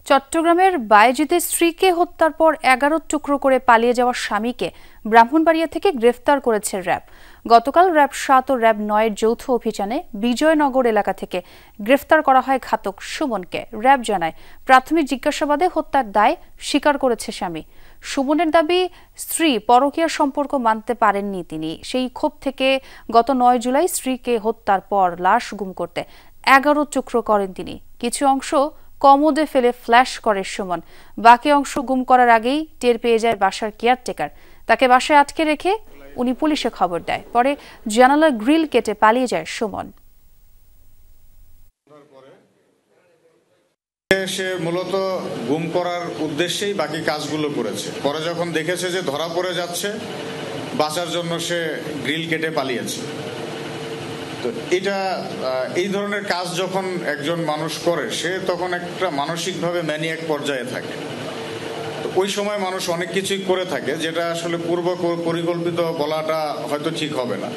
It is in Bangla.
চট্টগ্রামের বায়েজিদে স্ত্রীকে হত্যার পর ১১ টুকরো করে পালিয়ে যাওয়া স্বামীকে ব্রাহ্মণবাড়িয়া থেকে গ্রেফতার করেছে র্যাব। গতকাল র্যাব ৭ ও র্যাব ৯-এর যৌথ অভিযানে বিজয়নগর এলাকা থেকে গ্রেফতার করা হয় ঘাতক সুমনকে। র্যাব জানায়, প্রাথমিক জিজ্ঞাসাবাদে হত্যার দায় স্বীকার করেছে স্বামী। সুমনের দাবি, স্ত্রী পরকীয়া সম্পর্ক মানতে পারেননি তিনি। সেই ক্ষোভ থেকে গত ৯ জুলাই স্ত্রীকে হত্যার পর লাশ গুম করতে ১১ টুকরো করেন তিনি। কিছু অংশ কমোডে ফেলে ফ্ল্যাশ করে সুমন। বাকি অংশ গুম করার আগেই টের পেয়ে যায় বাসার কেয়ারটেকার। তাকে বাসায় আটকে রেখে উনি পুলিশে খবর দেয়। পরে জানালার গ্রিল কেটে পালিয়ে যায় সুমন। সে মূলত গুম করার উদ্দেশ্যেই বাকি কাজগুলো করেছে। পরে যখন দেখেছে যে ধরা পড়ে যাচ্ছে, বাঁচার জন্য সে গ্রিল কেটে পালিয়েছে। তো এই ধরনের কাজ যখন একজন মানুষ করে, সে তখন একটা মানসিকভাবে ম্যানিয়াক পর্যায়ে থাকে। তো ওই সময় মানুষ অনেক কিছুই করে থাকে, যেটা আসলে পূর্ব পরিকল্পিত বলাটা হয়তো ঠিক হবে না।